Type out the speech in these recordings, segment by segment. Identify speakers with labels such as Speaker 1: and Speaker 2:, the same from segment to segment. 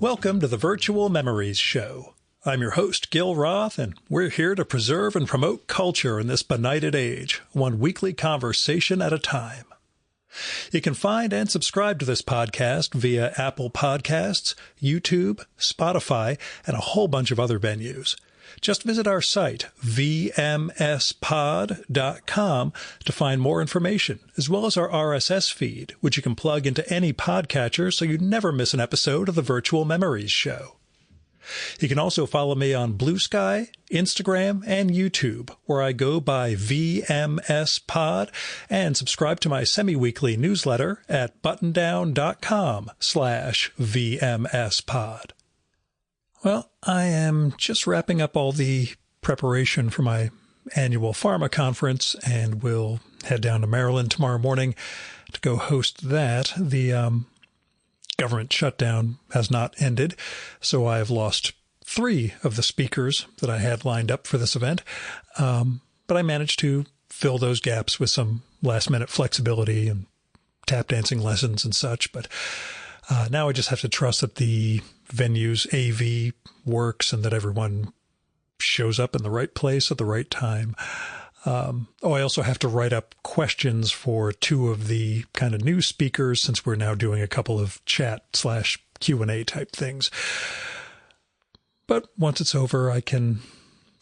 Speaker 1: Welcome to the Virtual Memories Show. I'm your host, Gil Roth, and we're here to preserve and promote culture in this benighted age, one weekly conversation at a time. You can find and subscribe to this podcast via Apple Podcasts, YouTube, Spotify, and a whole bunch of other venues. Just visit our site, vmspod.com, to find more information, as well as our RSS feed, which you can plug into any podcatcher so you never miss an episode of the Virtual Memories Show. You can also follow me on Blue Sky, Instagram, and YouTube, where I go by vmspod, and subscribe to my semi-weekly newsletter at buttondown.com/vmspod. Well, I am just wrapping up all the preparation for my annual pharma conference, and will head down to Maryland tomorrow morning to go host that. The government shutdown has not ended, so I have lost 3 of the speakers that I had lined up for this event. But I managed to fill those gaps with some last-minute flexibility and tap dancing lessons and such. But now I just have to trust that the venue's AV works and that everyone shows up in the right place at the right time. I also have to write up questions for 2 of the kind of new speakers, since we're now doing a couple of chat/Q&A type things. But once it's over, I can,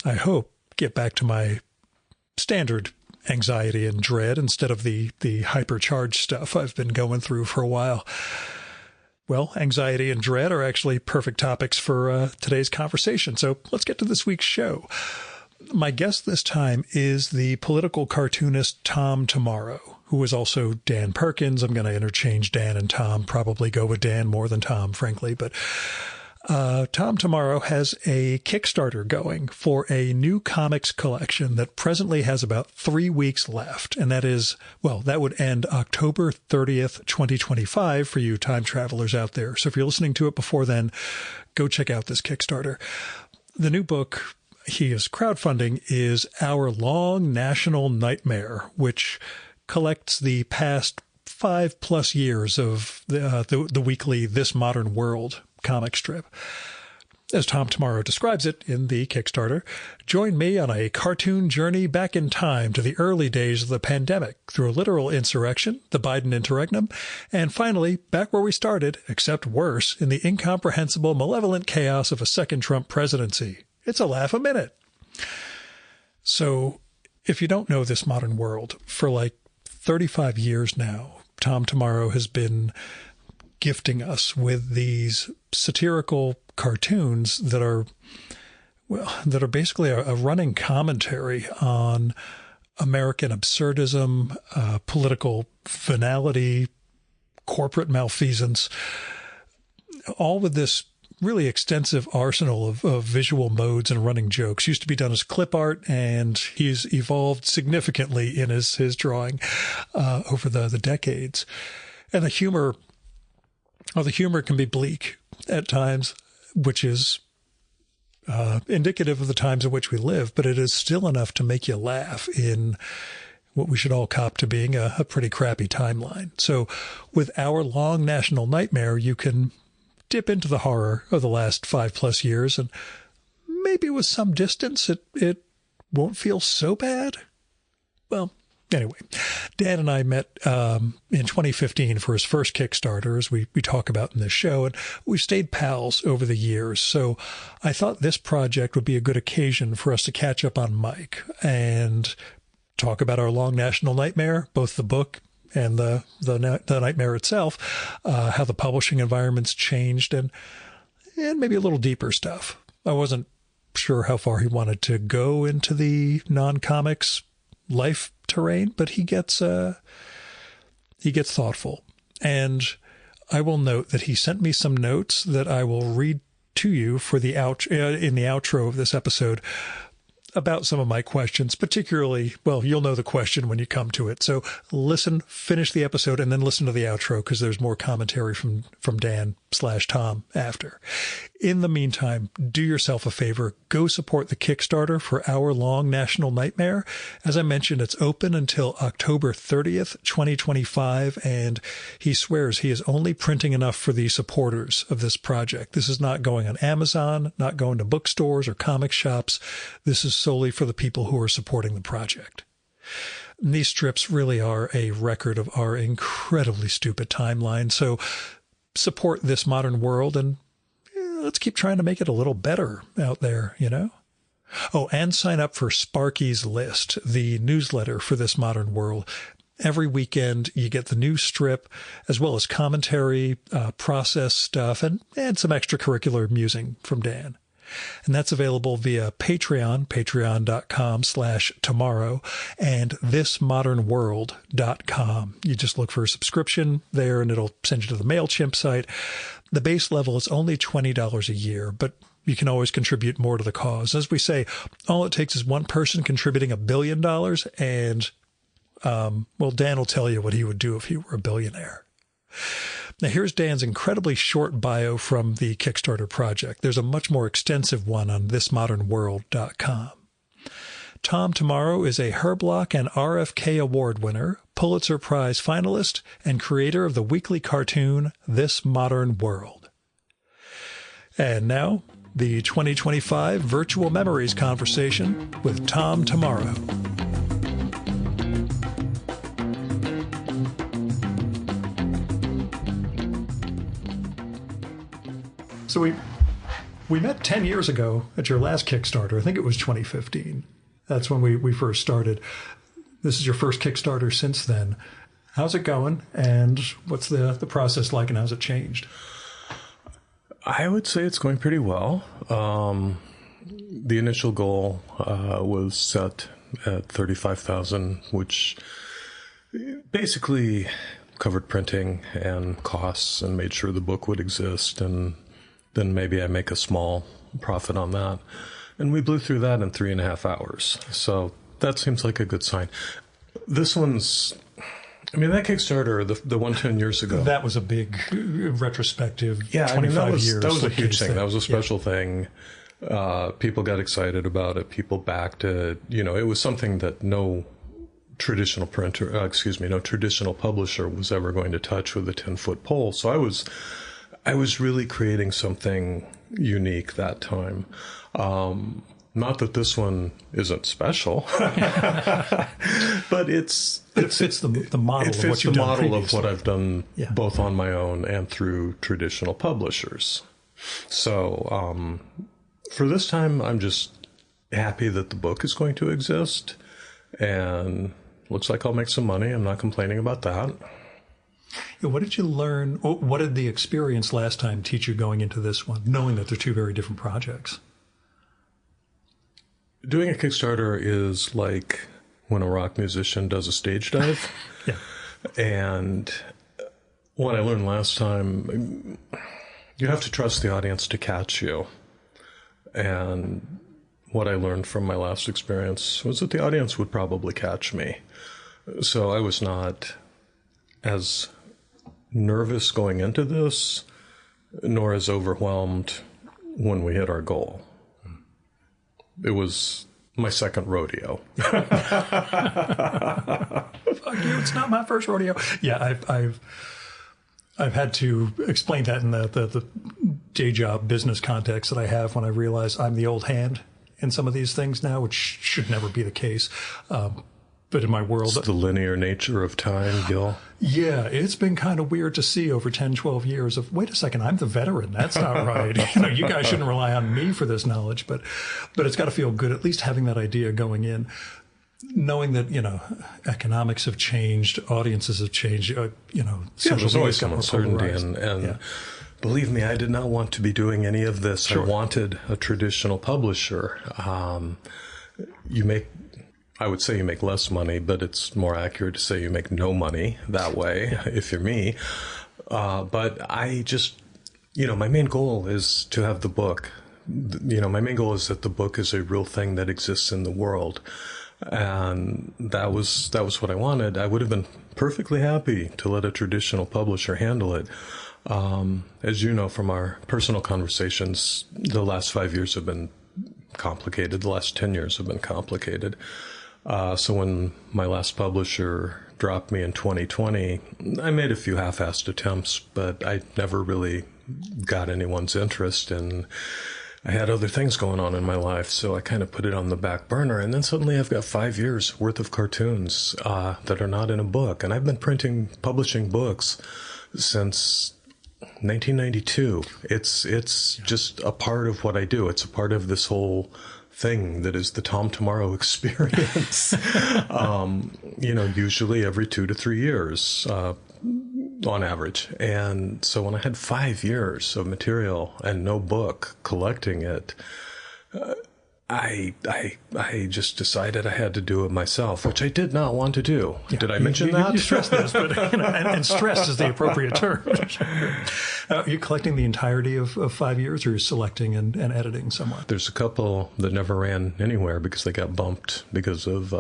Speaker 1: I hope, get back to my standard anxiety and dread instead of the hypercharged stuff I've been going through for a while. Well, anxiety and dread are actually perfect topics for today's conversation. So let's get to this week's show. My guest this time is the political cartoonist Tom Tomorrow, who is also Dan Perkins. I'm going to interchange Dan and Tom, probably go with Dan more than Tom, frankly. But Tom Tomorrow has a Kickstarter going for a new comics collection that presently has about 3 weeks left. And that is, well, that would end October 30th, 2025 for you time travelers out there. So if you're listening to it before then, go check out this Kickstarter. The new book he is crowdfunding is Our Long National Nightmare, which collects the past 5+ years of the weekly This Modern World comic strip. As Tom Tomorrow describes it in the Kickstarter, join me on a cartoon journey back in time to the early days of the pandemic, through a literal insurrection, the Biden interregnum, and finally back where we started, except worse, in the incomprehensible, malevolent chaos of a second Trump presidency. It's a laugh a minute. So if you don't know This Modern World, for like 35 years now, Tom Tomorrow has been gifting us with these satirical cartoons that are basically a running commentary on American absurdism, political venality, corporate malfeasance, all with this really extensive arsenal of visual modes and running jokes. Used to be done as clip art, and he's evolved significantly in his drawing over the decades. And the humor can be bleak at times, which is indicative of the times in which we live, but it is still enough to make you laugh in what we should all cop to being a pretty crappy timeline. So with Our Long National Nightmare, you can dip into the horror of the last 5+ years, and maybe with some distance, it won't feel so bad. Well, anyway, Dan and I met in 2015 for his first Kickstarter, as we talk about in this show, and we've stayed pals over the years. So I thought this project would be a good occasion for us to catch up on Mike and talk about Our Long National Nightmare, both the book and the nightmare itself, how the publishing environment's changed, and maybe a little deeper stuff. I wasn't sure how far he wanted to go into the non-comics life terrain, but he gets thoughtful. And I will note that he sent me some notes that I will read to you for the in the outro of this episode about some of my questions, particularly, well, you'll know the question when you come to it. So listen, finish the episode, and then listen to the outro, because there's more commentary from Dan Tom after. In the meantime, do yourself a favor. Go support the Kickstarter for Our Long National Nightmare. As I mentioned, it's open until October 30th, 2025, and he swears he is only printing enough for the supporters of this project. This is not going on Amazon, not going to bookstores or comic shops. This is solely for the people who are supporting the project. And these strips really are a record of our incredibly stupid timeline. So support This Modern World and let's keep trying to make it a little better out there, you know? Oh, and sign up for Sparky's List, the newsletter for This Modern World. Every weekend you get the new strip as well as commentary, process stuff, and some extracurricular musing from Dan. And that's available via Patreon, patreon.com/tomorrow, and thismodernworld.com. You just look for a subscription there and it'll send you to the MailChimp site. The base level is only $20 a year, but you can always contribute more to the cause. As we say, all it takes is one person contributing $1 billion, and, well, Dan will tell you what he would do if he were a billionaire. Now, here's Dan's incredibly short bio from the Kickstarter project. There's a much more extensive one on thismodernworld.com. Tom Tomorrow is a Herblock and RFK Award winner, Pulitzer Prize finalist, and creator of the weekly cartoon This Modern World. And now, the 2025 Virtual Memories Conversation with Tom Tomorrow. So we met 10 years ago at your last Kickstarter. I think it was 2015. That's when we first started. This is your first Kickstarter since then. How's it going? And what's the process like, and how's it changed?
Speaker 2: I would say it's going pretty well. The initial goal was set at $35,000, which basically covered printing and costs and made sure the book would exist, and then maybe I make a small profit on that. And we blew through that in 3.5 hours. So that seems like a good sign. This one's, I mean, that Kickstarter, the one 10 years ago.
Speaker 1: That was a big retrospective,
Speaker 2: yeah,
Speaker 1: 25 years.
Speaker 2: That was a huge thing. That was a special thing. People got excited about it. People backed it. You know, it was something that no traditional no traditional publisher was ever going to touch with a 10-foot pole. So I was really creating something unique that time. Not that this one isn't special, but it
Speaker 1: fits the model.
Speaker 2: It fits the model of what I've done both on my own and through traditional publishers. So for this time, I'm just happy that the book is going to exist, and looks like I'll make some money. I'm not complaining about that.
Speaker 1: What did you learn? What did the experience last time teach you going into this one, knowing that they're two very different projects?
Speaker 2: Doing a Kickstarter is like when a rock musician does a stage dive.
Speaker 1: Yeah.
Speaker 2: And what I learned last time, you have to trust the audience to catch you. And what I learned from my last experience was that the audience would probably catch me. So I was not as nervous going into this, nor as overwhelmed when we hit our goal. It was my second rodeo.
Speaker 1: Fuck you, it's not my first rodeo. Yeah, I've had to explain that in the day job business context that I have when I realize I'm the old hand in some of these things now, which should never be the case. But in my world...
Speaker 2: It's the linear nature of time, Gil.
Speaker 1: Yeah, it's been kind of weird to see over 10, 12 years of, wait a second, I'm the veteran. That's not right. You guys shouldn't rely on me for this knowledge. But it's got to feel good, at least having that idea going in, knowing that, economics have changed, audiences have changed,
Speaker 2: there's always some uncertainty. And believe me, I did not want to be doing any of this. Sure. I wanted a traditional publisher. I would say you make less money, but it's more accurate to say you make no money that way, if you're me. But I just, my main goal is to have the book. My main goal is that the book is a real thing that exists in the world. And that was what I wanted. I would have been perfectly happy to let a traditional publisher handle it. As you know from our personal conversations, the last 5 years have been complicated. The last 10 years have been complicated. So when my last publisher dropped me in 2020, I made a few half-assed attempts, but I never really got anyone's interest, and I had other things going on in my life, so I kind of put it on the back burner. And then suddenly I've got 5 years worth of cartoons that are not in a book, and I've been publishing books since 1992. It's just a part of what I do. It's a part of this whole thing that is the Tom Tomorrow experience. Usually every 2 to 3 years, on average. And so when I had 5 years of material and no book collecting it, I just decided I had to do it myself, which I did not want to do. Yeah, did I mention that?
Speaker 1: You stressed this, but and stressed is the appropriate term. Are you collecting the entirety of 5 years, or you're selecting and editing somewhat?
Speaker 2: There's a couple that never ran anywhere because they got bumped because of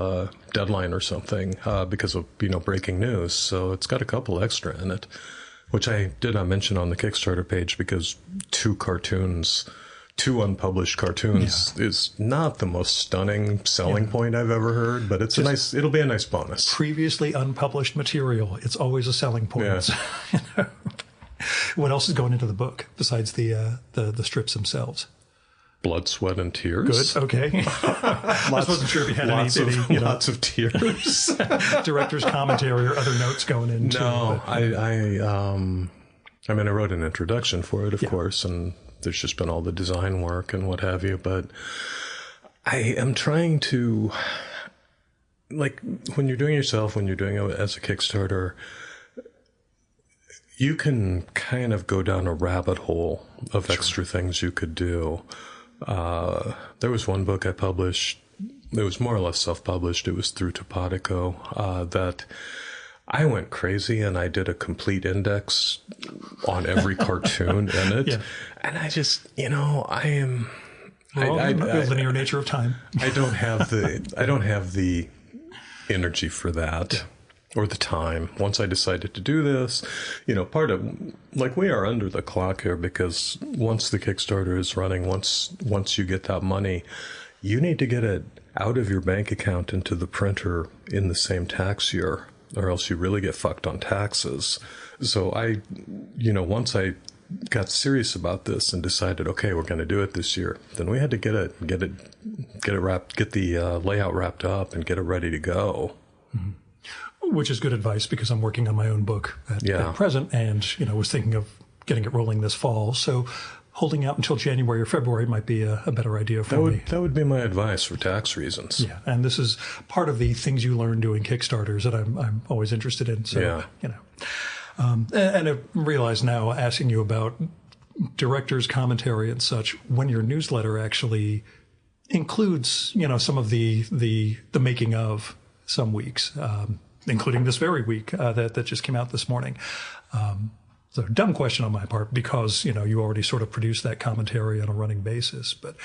Speaker 2: deadline or something, because of breaking news. So it's got a couple extra in it, which I did not mention on the Kickstarter page because two unpublished cartoons is not the most stunning selling point I've ever heard, but it'll be a nice bonus.
Speaker 1: Previously unpublished material, it's always a selling point. Yeah. What else is going into the book besides the strips themselves?
Speaker 2: Blood, sweat, and tears.
Speaker 1: Good. Okay. I wasn't sure if you had
Speaker 2: lots of tears.
Speaker 1: Director's commentary or other notes going into.
Speaker 2: No, I wrote an introduction for it, of course, and there's just been all the design work and what have you. But I am trying to, when you're doing it yourself, when you're doing it as a Kickstarter, you can kind of go down a rabbit hole of extra things you could do. There was one book I published. It was more or less self-published. It was through Topodico, that I went crazy and I did a complete index on every cartoon in it. Yeah. And I just, the
Speaker 1: linear nature of time.
Speaker 2: I don't have the energy for that or the time. Once I decided to do this, part of, we are under the clock here because once the Kickstarter is running, once you get that money, you need to get it out of your bank account into the printer in the same tax year, or else you really get fucked on taxes. So once I got serious about this and decided, okay, we're going to do it this year, then we had to get the layout wrapped up and get it ready to go.
Speaker 1: Mm-hmm. Which is good advice because I'm working on my own book at present, and was thinking of getting it rolling this fall. So holding out until January or February might be a better idea for me. That
Speaker 2: would be my advice for tax reasons.
Speaker 1: Yeah, and this is part of the things you learn doing Kickstarters that I'm always interested in. So, and I realize now, asking you about director's commentary and such, when your newsletter actually includes, some of the making of some weeks, including this very week that just came out this morning. So dumb question on my part because, you already sort of produce that commentary on a running basis. But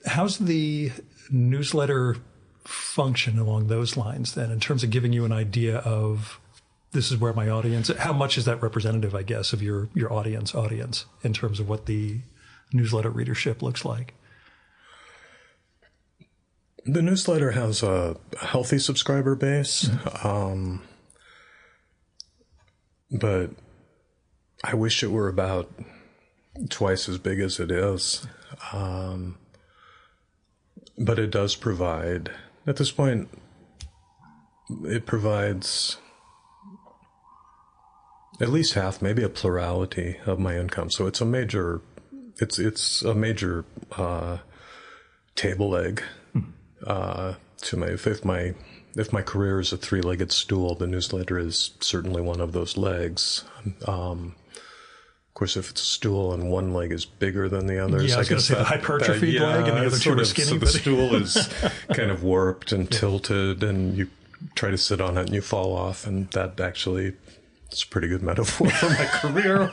Speaker 1: how's the newsletter function along those lines then in terms of giving you an idea of this is where my audience, how much is that representative, I guess, of your audience in terms of what the newsletter readership looks like?
Speaker 2: The newsletter has a healthy subscriber base, but I wish it were about twice as big as it is. But it does provide, at this point, it provides at least half, maybe a plurality of my income. So it's a major table leg to my, if my career is a three-legged stool, the newsletter is certainly one of those legs. Of course, if it's a stool and one leg is bigger than the others,
Speaker 1: I was going to say the hypertrophied leg and the other two are skinny.
Speaker 2: So the stool is kind of warped and tilted, and you try to sit on it and you fall off, and that actually is a pretty good metaphor for my career.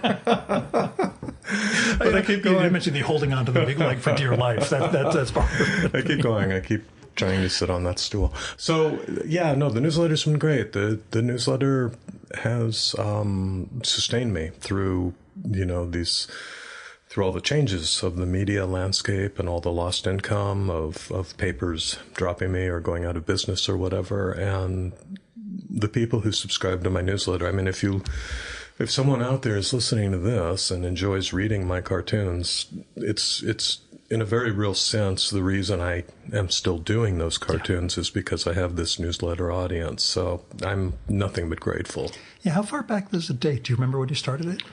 Speaker 2: But I keep going.
Speaker 1: You mentioned the holding on to the big leg for dear life. That's part of it.
Speaker 2: I keep going. I keep trying to sit on that stool. So, the newsletter's been great. The newsletter has sustained me through through all the changes of the media landscape and all the lost income of papers dropping me or going out of business or whatever. And the people who subscribe to my newsletter, I mean, if someone out there is listening to this and enjoys reading my cartoons, it's in a very real sense, the reason I am still doing those cartoons is because I have this newsletter audience. So I'm nothing but grateful.
Speaker 1: Yeah. How far back does it date? Do you remember when you started it?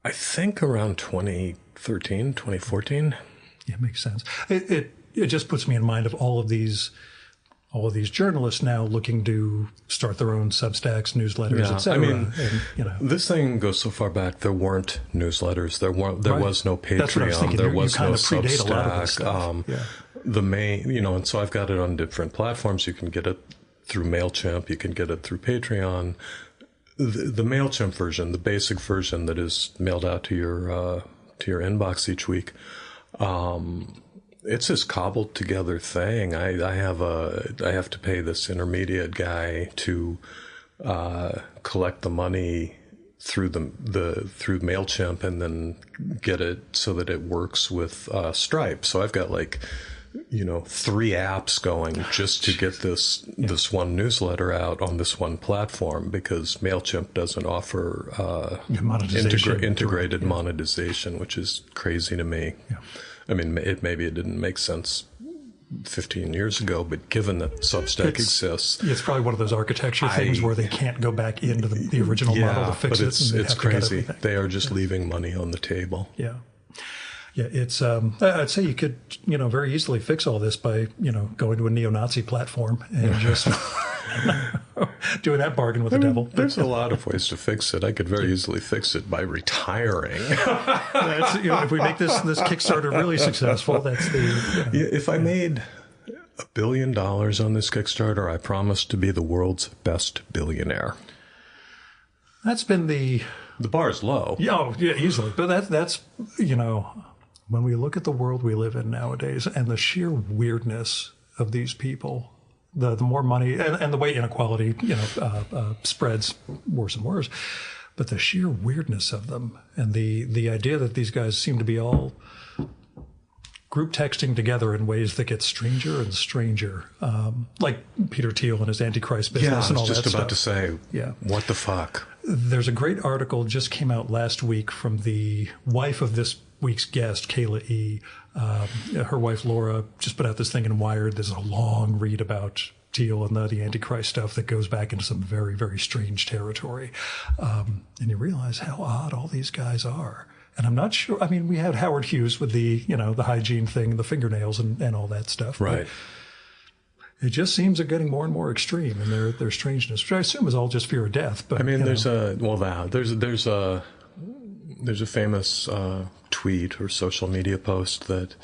Speaker 2: I think around 2013, 2014.
Speaker 1: Yeah, makes sense. It just puts me in mind of all of these journalists now looking to start their own Substacks, newsletters, etc.
Speaker 2: I mean,
Speaker 1: and,
Speaker 2: this thing goes so far back. There weren't newsletters. There was no Patreon.
Speaker 1: That's what I was thinking.
Speaker 2: There was no
Speaker 1: predate
Speaker 2: Substack.
Speaker 1: A lot of this stuff.
Speaker 2: The main, and so I've got it on different platforms. You can get it through MailChimp. You can get it through Patreon. The MailChimp version, the basic version that is mailed out to your inbox each week, it's this cobbled together thing. I have to pay this intermediate guy to collect the money through through MailChimp and then get it so that it works with Stripe. So I've got 3 apps going just to get this one newsletter out on this one platform, because MailChimp doesn't offer integrated monetization, which is crazy to me.
Speaker 1: Yeah.
Speaker 2: I mean, maybe it didn't make sense 15 years ago, but given that Substack exists,
Speaker 1: it's probably one of those architecture things where they can't go back into the original model to fix it.
Speaker 2: It's crazy. They are just leaving money on the table.
Speaker 1: Yeah. Yeah, it's. I'd say you could, very easily fix all this by, going to a neo-Nazi platform and just doing that bargain with the devil.
Speaker 2: There's a lot of ways to fix it. I could very easily fix it by retiring.
Speaker 1: If we make this Kickstarter really successful, that's the.
Speaker 2: If I made $1 billion on this Kickstarter, I promise to be the world's best billionaire.
Speaker 1: That's been the
Speaker 2: bar is low.
Speaker 1: Yeah, easily. But that's when we look at the world we live in nowadays and the sheer weirdness of these people, the more money and the way inequality, spreads worse and worse, but the sheer weirdness of them and the idea that these guys seem to be all group texting together in ways that get stranger and stranger, like Peter Thiel and his Antichrist business and all that stuff.
Speaker 2: I was just about to say, what the fuck?
Speaker 1: There's a great article just came out last week from the wife of this week's guest, Kayla E. Her wife, Laura, just put out this thing in Wired. There's a long read about Thiel and the Antichrist stuff that goes back into some very, very strange territory. And you realize how odd all these guys are. And I'm not sure. I mean, we had Howard Hughes with the hygiene thing, the fingernails and all that stuff.
Speaker 2: Right.
Speaker 1: It just seems they're getting more and more extreme in their strangeness, which I assume is all just fear of death. But
Speaker 2: I mean, there's a famous tweet or social media post that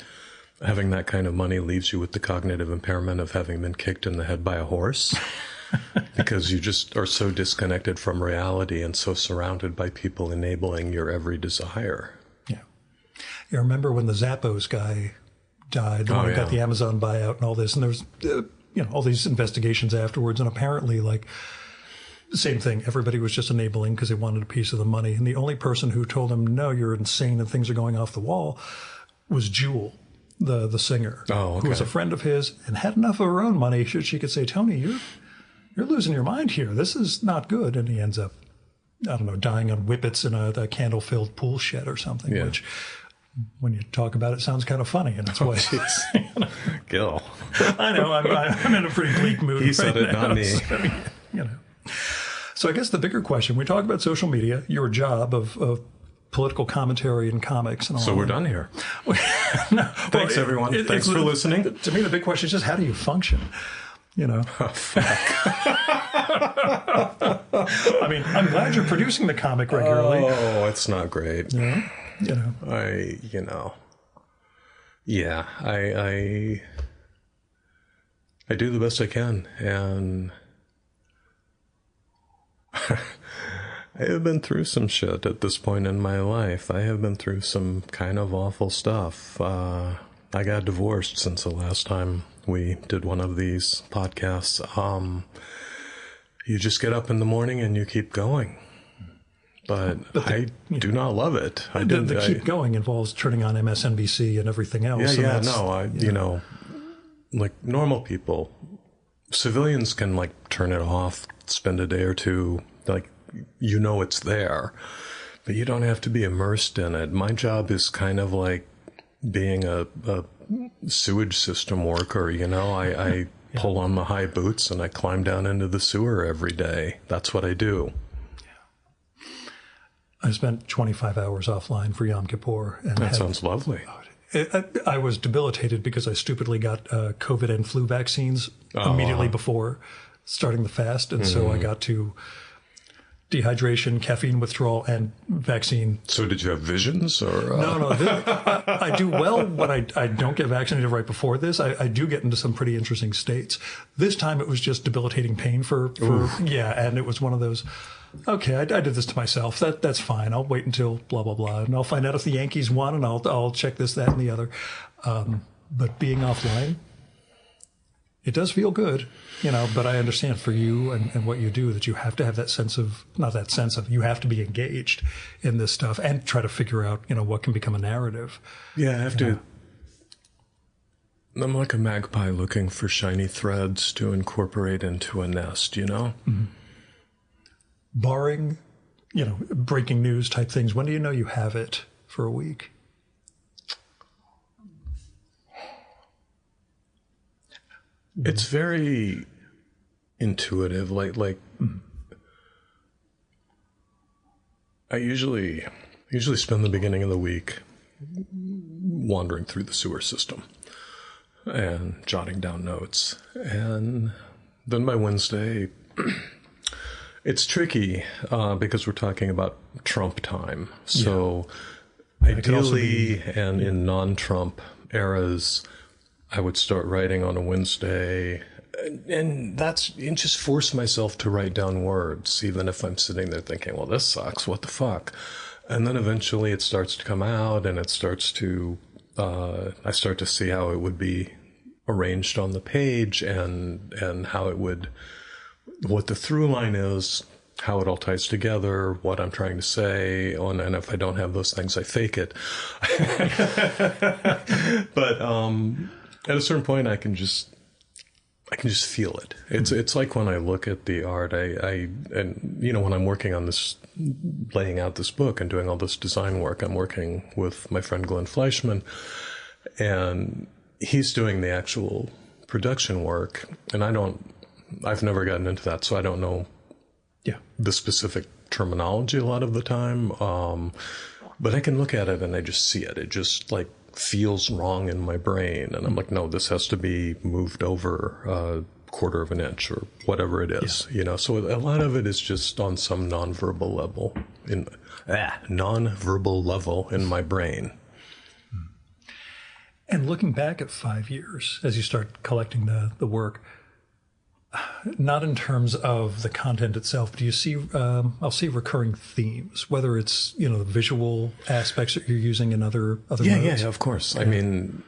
Speaker 2: having that kind of money leaves you with the cognitive impairment of having been kicked in the head by a horse. Because you just are so disconnected from reality and so surrounded by people enabling your every desire.
Speaker 1: Yeah. You remember when the Zappos guy died, the one who got the Amazon buyout and all this, and there's all these investigations afterwards, and apparently same thing. Everybody was just enabling because they wanted a piece of the money, and the only person who told him, no, you're insane and things are going off the wall, was Jewel, the singer, who was a friend of his and had enough of her own money she could say, Tony, you're losing your mind here. This is not good. And he ends up, I don't know, dying on whippets in a candle-filled pool shed or something, which, when you talk about it, sounds kind of funny in its way.
Speaker 2: Gil.
Speaker 1: I know. I'm in a pretty bleak mood.
Speaker 2: He said it, not me.
Speaker 1: So I guess the bigger question, we talk about social media, your job of political commentary and comics and all.
Speaker 2: So we're done here. Thanks, everyone. Thanks for listening.
Speaker 1: To me, the big question is just how do you function? Oh,
Speaker 2: fuck.
Speaker 1: I mean, I'm glad you're producing the comic regularly.
Speaker 2: Oh, it's not great.
Speaker 1: Yeah.
Speaker 2: I do the best I can, and I have been through some shit at this point in my life. I have been through some kind of awful stuff. I got divorced since the last time we did one of these podcasts. You just get up in the morning and you keep going. but I do not love it.
Speaker 1: The keep going involves turning on MSNBC and everything else.
Speaker 2: You know, like normal people, civilians can like turn it off, spend a day or two, like, you know, it's there, but you don't have to be immersed in it. My job is kind of like being a sewage system worker. You know, I pull on the high boots and I climb down into the sewer every day. That's what I do.
Speaker 1: I spent 25 hours offline for Yom Kippur. And
Speaker 2: that sounds lovely.
Speaker 1: I was debilitated because I stupidly got COVID and flu vaccines immediately before starting the fast. And so I got to dehydration, caffeine withdrawal, and vaccine.
Speaker 2: So did you have visions? Or
Speaker 1: No. I do well when I don't get vaccinated right before this. I do get into some pretty interesting states. This time it was just debilitating pain and it was one of those, okay, I did this to myself. That's fine. I'll wait until blah, blah, blah. And I'll find out if the Yankees won, and I'll check this, that, and the other. But being offline, it does feel good, you know, but I understand for you and what you do that you have to have that sense of, you have to be engaged in this stuff and try to figure out, you know, what can become a narrative.
Speaker 2: Yeah, I have to. I'm like a magpie looking for shiny threads to incorporate into a nest, you know?
Speaker 1: Mm-hmm. Barring, you know, breaking news type things, when do you know you have it for a week?
Speaker 2: It's very intuitive. Like I usually spend the beginning of the week wandering through the sewer system and jotting down notes. And then by Wednesday, it's tricky because we're talking about Trump time. So ideally, and in non-Trump eras, I would start writing on a Wednesday, and just force myself to write down words, even if I'm sitting there thinking, well, this sucks, what the fuck? And then eventually it starts to come out, and it starts to, I start to see how it would be arranged on the page, and how it would, what the through line is, how it all ties together, what I'm trying to say, and if I don't have those things, I fake it. But at a certain point, I can just feel it. It's like when I look at the art, and you know, when I'm working on this, laying out this book and doing all this design work, I'm working with my friend Glenn Fleischman, and he's doing the actual production work, and I've never gotten into that, so I don't know the specific terminology a lot of the time. But I can look at it and I just see it. It just like feels wrong in my brain. And I'm like, no, this has to be moved over a quarter of an inch or whatever it is, you know? So a lot of it is just on some nonverbal level in my brain.
Speaker 1: And looking back at 5 years, as you start collecting the work, not in terms of the content itself, but do you see, I'll see recurring themes, whether it's, you know, the visual aspects that you're using in other modes?
Speaker 2: Yeah, of course. Yeah. I mean,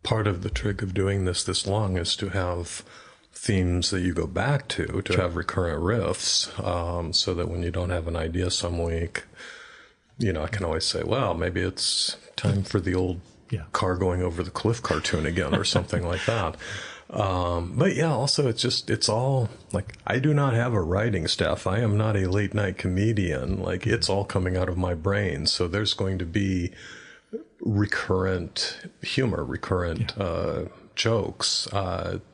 Speaker 2: part of the trick of doing this long is to have themes that you go back to have recurrent riffs, so that when you don't have an idea some week, you know, I can always say, well, maybe it's time for the old car going over the cliff cartoon again or something like that. But yeah, also it's all like, I do not have a writing staff. I am not a late night comedian. Like, it's all coming out of my brain. So there's going to be recurrent humor, recurrent, jokes,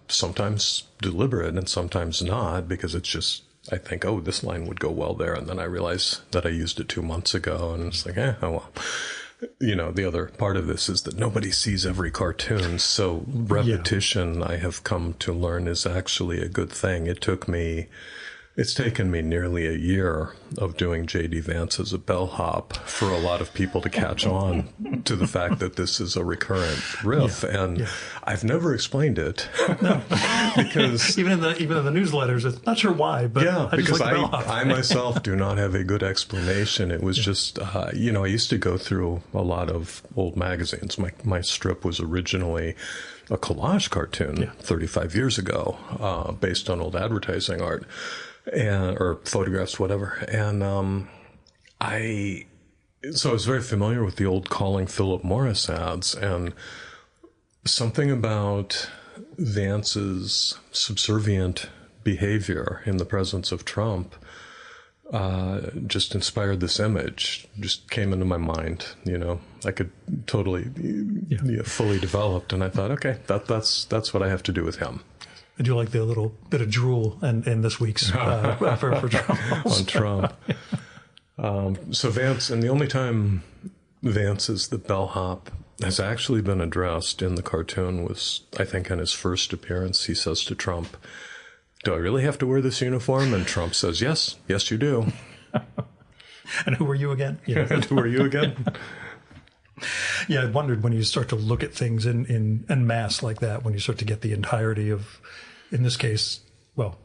Speaker 2: sometimes deliberate and sometimes not, because it's just, I think, oh, this line would go well there. And then I realize that I used it 2 months ago, and it's like, oh well. You know, the other part of this is that nobody sees every cartoon. So repetition, I have come to learn, is actually a good thing. It's taken me nearly a year of doing J.D. Vance as a bellhop for a lot of people to catch on to the fact that this is a recurrent riff. I've never explained it. No. Because
Speaker 1: even in the newsletters, it's not sure why, but
Speaker 2: I myself do not have a good explanation. It was just, you know, I used to go through a lot of old magazines. My strip was originally a collage cartoon 35 years ago, based on old advertising art. Or photographs, whatever. And So I was very familiar with the old Calling Philip Morris ads, and something about Vance's subservient behavior in the presence of Trump just inspired this image, just came into my mind. I could totally fully developed, and I thought, okay, that's what I have to do with him.
Speaker 1: I do like the little bit of drool in this week's for Trump.
Speaker 2: On Trump. So Vance, and the only time Vance's the bellhop has actually been addressed in the cartoon was, I think, in his first appearance. He says to Trump, "Do I really have to wear this uniform?" And Trump says, yes, you do.
Speaker 1: And who are you again?
Speaker 2: Yeah. And who are you again?
Speaker 1: Yeah, I wondered when you start to look at things in mass like that, when you start to get the entirety of, in this case, well,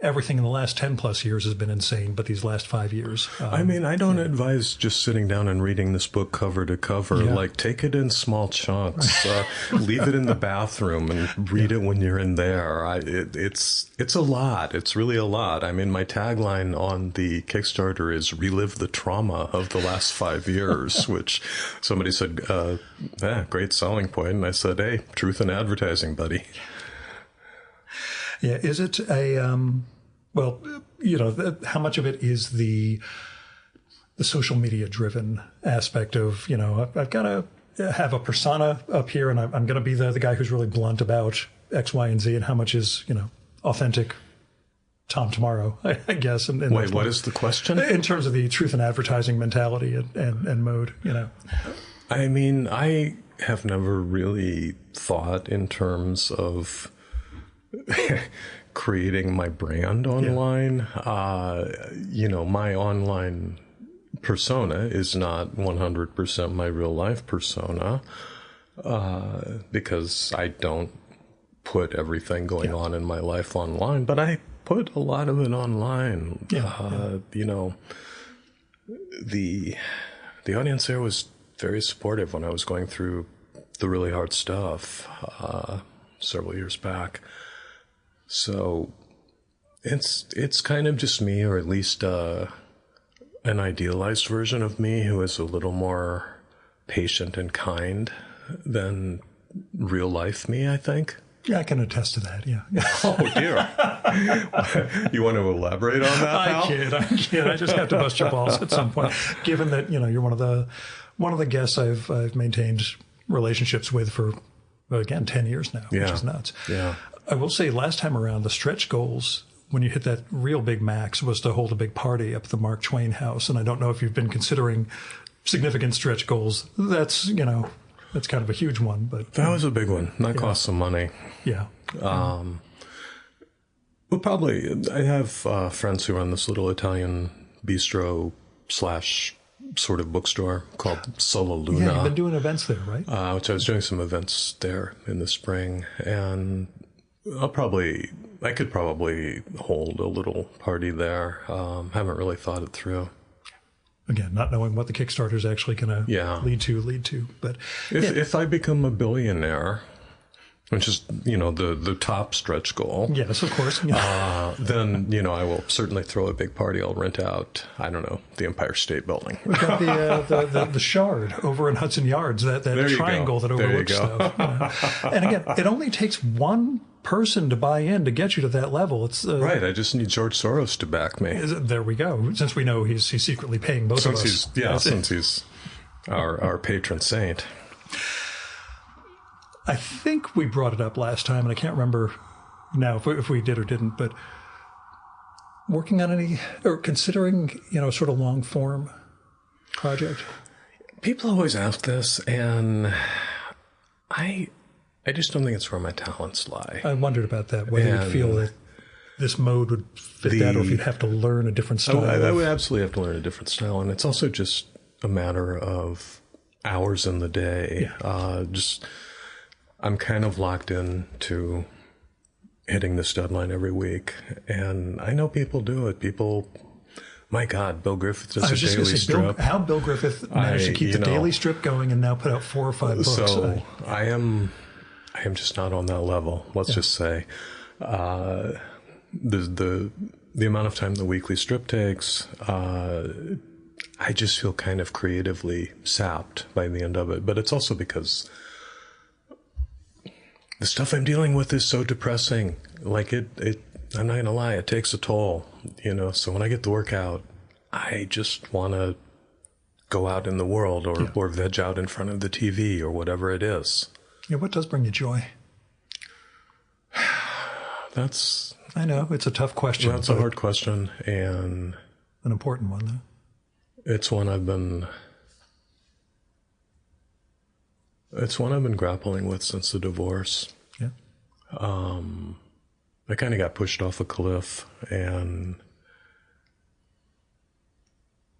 Speaker 1: everything in the last 10 plus years has been insane, but these last 5 years.
Speaker 2: I don't advise just sitting down and reading this book cover to cover.
Speaker 1: Yeah.
Speaker 2: Like, take it in small chunks. Leave it in the bathroom and read it when you're in there. It's a lot. It's really a lot. My tagline on the Kickstarter is "Relive the trauma of the last 5 years," which somebody said, great selling point. And I said, hey, truth in advertising, buddy.
Speaker 1: Yeah, is it how much of it is the social media driven aspect of, I've got to have a persona up here and I'm going to be the guy who's really blunt about X, Y, and Z, and how much is, authentic Tom Tomorrow, I guess. And
Speaker 2: wait, what is the question?
Speaker 1: In terms of the truth in advertising mentality and mode,
Speaker 2: I have never really thought in terms of creating my brand online. My online persona is not 100% my real life persona, because I don't put everything going on in my life online, but I put a lot of it online. The audience there was very supportive when I was going through the really hard stuff several years back. So it's kind of just me, or at least an idealized version of me who is a little more patient and kind than real life me, I think.
Speaker 1: Yeah, I can attest to that, yeah.
Speaker 2: Oh, dear. You want to elaborate on that,
Speaker 1: I kid. I just have to bust your balls at some point, given that, you're one of the guests I've maintained relationships with for, again, 10 years now, which is nuts.
Speaker 2: Yeah.
Speaker 1: I will say last time around, the stretch goals, when you hit that real big max, was to hold a big party up at the Mark Twain house. And I don't know if you've been considering significant stretch goals. That's kind of a huge one. But
Speaker 2: that was a big one. That cost some money.
Speaker 1: Yeah.
Speaker 2: Well, probably, I have friends who run this little Italian bistro / sort of bookstore called Solo Luna.
Speaker 1: Yeah, you've been doing events there, right?
Speaker 2: Which I was doing some events there in the spring, and I could probably hold a little party there. Haven't really thought it through.
Speaker 1: Again, not knowing what the Kickstarter is actually going to lead to. But
Speaker 2: if I become a billionaire, which is, the top stretch goal.
Speaker 1: Yes, of course.
Speaker 2: Then, I will certainly throw a big party. I'll rent out, I don't know, the Empire State Building.
Speaker 1: We've got the Shard over in Hudson Yards, that triangle that overlooks stuff. And again, it only takes one person to buy in to get you to that level. It's
Speaker 2: right. I just need George Soros to back me.
Speaker 1: There we go. Since we know he's secretly paying both of us.
Speaker 2: Since he's our patron saint.
Speaker 1: I think we brought it up last time, and I can't remember now if we did or didn't, but working on any, or considering, sort of long form project?
Speaker 2: People always ask this, and I just don't think it's where my talents lie.
Speaker 1: I wondered about that, whether you'd feel that this mode would fit that, or if you'd have to learn a different style.
Speaker 2: I would absolutely have to learn a different style, and it's also just a matter of hours in the day. I'm kind of locked in to hitting this deadline every week, and I know people do it. My God, Bill Griffith does a daily strip.
Speaker 1: How Bill Griffith managed to keep the daily strip going and now put out 4 or 5 books.
Speaker 2: So I am just not on that level. Let's just say the amount of time the weekly strip takes, I just feel kind of creatively sapped by the end of it. But it's also because the stuff I'm dealing with is so depressing. Like I'm not going to lie, it takes a toll, So when I get the work out, I just want to go out in the world or veg out in front of the TV or whatever it is.
Speaker 1: Yeah, what does bring you joy? I know, it's a tough question.
Speaker 2: That's a hard question, and
Speaker 1: an important one, though.
Speaker 2: It's one I've been grappling with since the divorce.
Speaker 1: Yeah.
Speaker 2: I kind of got pushed off a cliff, and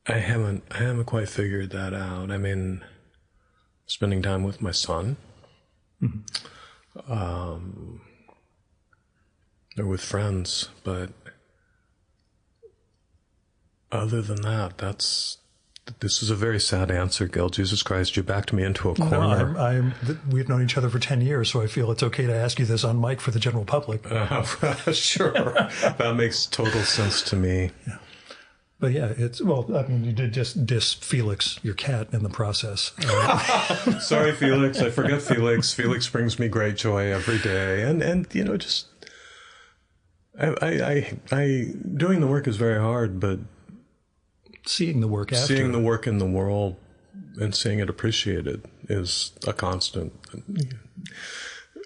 Speaker 2: I haven't quite figured that out. I mean, spending time with my son, or with friends, but other than that, this is a very sad answer, Gil. Jesus Christ, you backed me into a corner.
Speaker 1: No, we've known each other for 10 years, so I feel it's okay to ask you this on mic for the general public.
Speaker 2: Sure. That makes total sense to me.
Speaker 1: Yeah. But yeah, you did just diss Felix, your cat, in the process.
Speaker 2: Sorry, Felix. I forget Felix. Felix brings me great joy every day. And just... I doing the work is very hard, but
Speaker 1: seeing the work
Speaker 2: in the world and seeing it appreciated is a constant.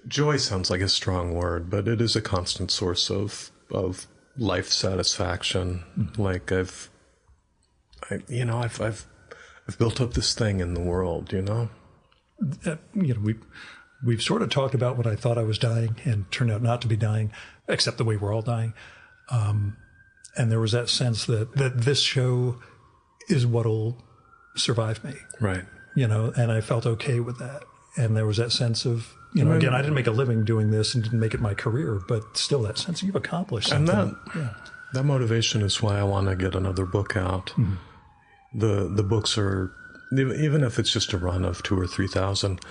Speaker 2: Joy sounds like a strong word, but it is a constant source of life satisfaction. Mm-hmm. Like I've built up this thing in the world,
Speaker 1: We've sort of talked about when I thought I was dying and turned out not to be dying, except the way we're all dying. And there was that sense that this show is what'll survive me.
Speaker 2: Right.
Speaker 1: And I felt okay with that. And there was that sense of, again, I didn't make a living doing this and didn't make it my career, but still that sense of you've accomplished something.
Speaker 2: And that motivation is why I want to get another book out. Mm-hmm. The books are, even if it's just a run of 2,000 or 3,000,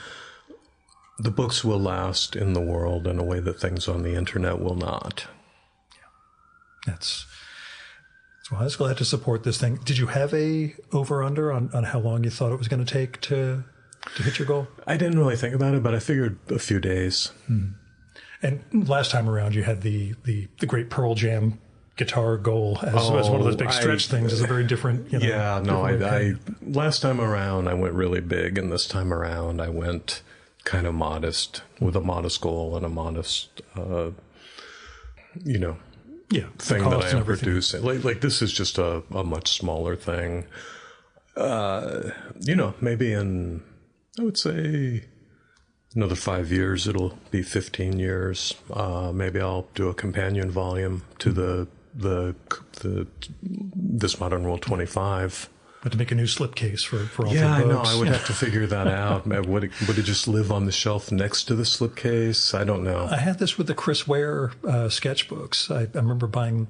Speaker 2: the books will last in the world in a way that things on the internet will not.
Speaker 1: Yeah. That's why I was glad to support this thing. Did you have a over-under on how long you thought it was going to take to hit your goal?
Speaker 2: I didn't really think about it, but I figured a few days.
Speaker 1: Mm. And last time around, you had the great Pearl Jam guitar goal as one of those big stretch things. Is a very different.
Speaker 2: Last time around I went really big, and this time around I went kind of modest, with a modest goal and a modest, thing that I am producing. Like this is just a much smaller thing. Maybe in, I would say, another 5 years, it'll be 15 years. Maybe I'll do a companion volume to the This Modern World 25.
Speaker 1: But to make a new slipcase for all three books.
Speaker 2: Yeah, I know. I would have to figure that out. Would it just live on the shelf next to the slipcase? I don't know.
Speaker 1: I had this with the Chris Ware sketchbooks. I remember buying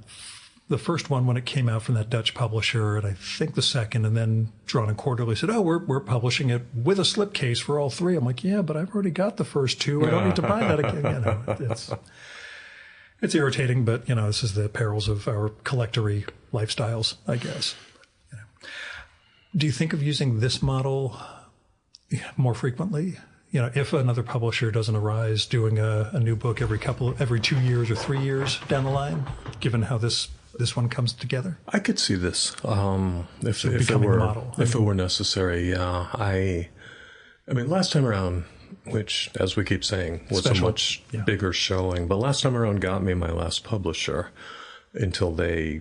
Speaker 1: the first one when it came out from that Dutch publisher, and I think the second, and then Drawn and Quarterly said, we're publishing it with a slipcase for all three. I'm like, yeah, but I've already got the first two. I don't need to buy that again. It's irritating, but, this is the perils of our collectory lifestyles, I guess. Do you think of using this model more frequently? If another publisher doesn't arise, doing a new book every 2 years or 3 years down the line, given how this one comes together?
Speaker 2: I could see this if it were necessary. Yeah, I mean, last time around, which, as we keep saying, was special. A much bigger showing, but last time around got me my last publisher until they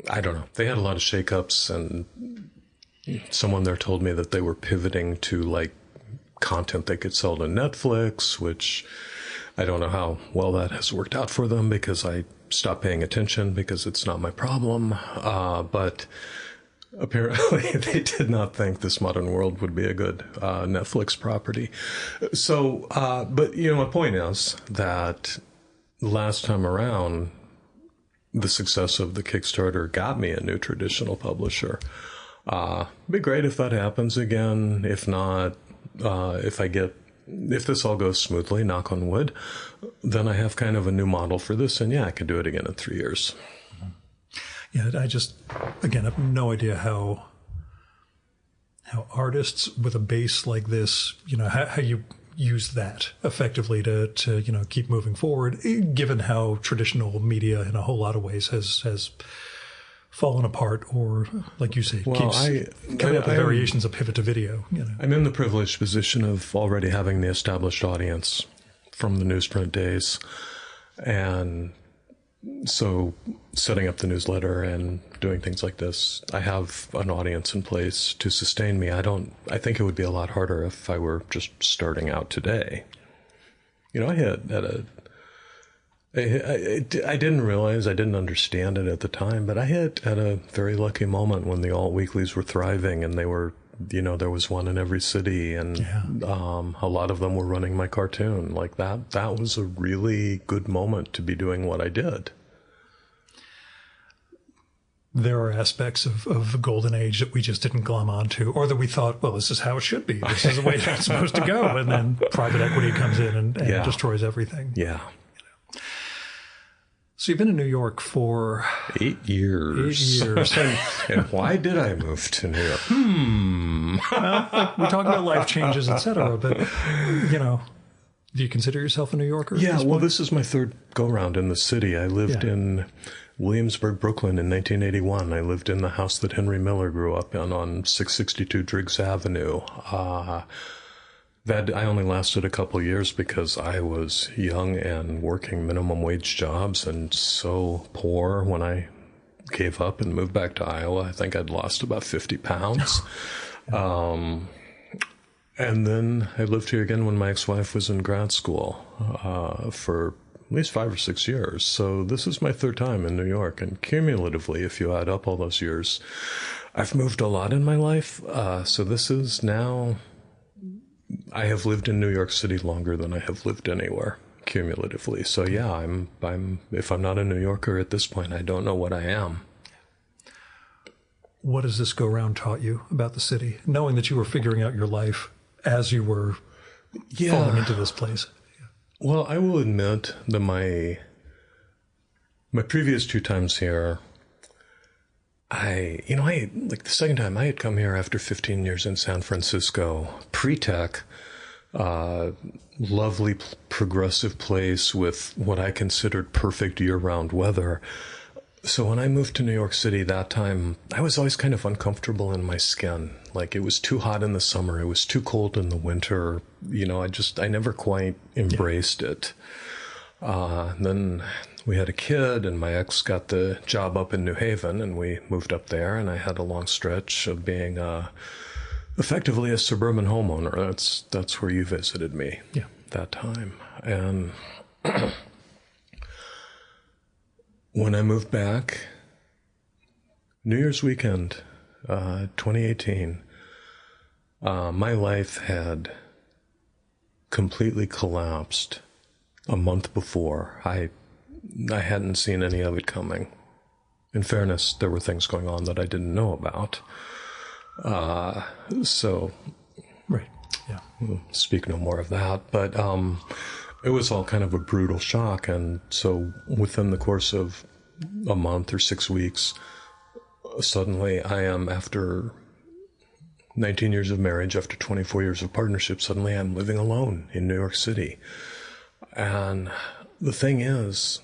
Speaker 2: had a lot of shakeups, and someone there told me that they were pivoting to content they could sell to Netflix, which I don't know how well that has worked out for them because I stopped paying attention because it's not my problem. But apparently they did not think This Modern World would be a good Netflix property. So, but my point is that last time around, the success of the Kickstarter got me a new traditional publisher. It'd be great if that happens again. If not, if this all goes smoothly, knock on wood, then I have kind of a new model for this, and I could do it again in 3 years.
Speaker 1: Yeah, I just, again, have no idea how how artists with a base like this, how you use that effectively to keep moving forward, given how traditional media in a whole lot of ways has fallen apart, or like you say, keeps coming up with variations of pivot to video.
Speaker 2: I'm in the privileged position of already having the established audience from the newsprint days. And so setting up the newsletter and doing things like this, I have an audience in place to sustain me. I think it would be a lot harder if I were just starting out today. I didn't realize, I didn't understand it at the time, but I hit at a very lucky moment when the alt weeklies were thriving, and they were, there was one in every city, and a lot of them were running my cartoon. Like that was a really good moment to be doing what I did.
Speaker 1: There are aspects of the golden age that we just didn't glom onto, or that we thought, well, this is how it should be. This is the way it's supposed to go. And then private equity comes in and destroys everything.
Speaker 2: Yeah.
Speaker 1: So you've been in New York for
Speaker 2: 8 years. 8 years. And why did I move to New York?
Speaker 1: Well, we talk about life changes, et cetera, but, do you consider yourself a New Yorker?
Speaker 2: Yeah, well, this is my third go-round in the city. I lived in Williamsburg, Brooklyn in 1981. I lived in the house that Henry Miller grew up in on 662 Driggs Avenue. That I only lasted a couple of years because I was young and working minimum wage jobs and so poor when I gave up and moved back to Iowa. I think I'd lost about 50 pounds. And then I lived here again when my ex-wife was in grad school for at least 5 or 6 years. So this is my third time in New York. And cumulatively, if you add up all those years, I've moved a lot in my life. So this is now... I have lived in New York City longer than I have lived anywhere, cumulatively. So yeah, I'm if I'm not a New Yorker at this point, I don't know what I am.
Speaker 1: What has this go-round taught you about the city, knowing that you were figuring out your life as you were falling into this place?
Speaker 2: Well, I will admit that my previous 2 times here, like the second time I had come here after 15 years in San Francisco, pre-tech, lovely progressive place with what I considered perfect year-round weather. So when I moved to New York City that time, I was always kind of uncomfortable in my skin. Like it was too hot in the summer. It was too cold in the winter. I never quite embraced it. Then we had a kid, and my ex got the job up in New Haven, and we moved up there, and I had a long stretch of being effectively a suburban homeowner. That's where you visited me that time. And when I moved back, New Year's weekend, 2018, my life had completely collapsed a month before. I hadn't seen any of it coming. In fairness, there were things going on that I didn't know about.
Speaker 1: Right. Yeah.
Speaker 2: We'll speak no more of that. But it was all kind of a brutal shock. And so within the course of a month or 6 weeks, suddenly I am, after 19 years of marriage, after 24 years of partnership, suddenly I'm living alone in New York City. And the thing is,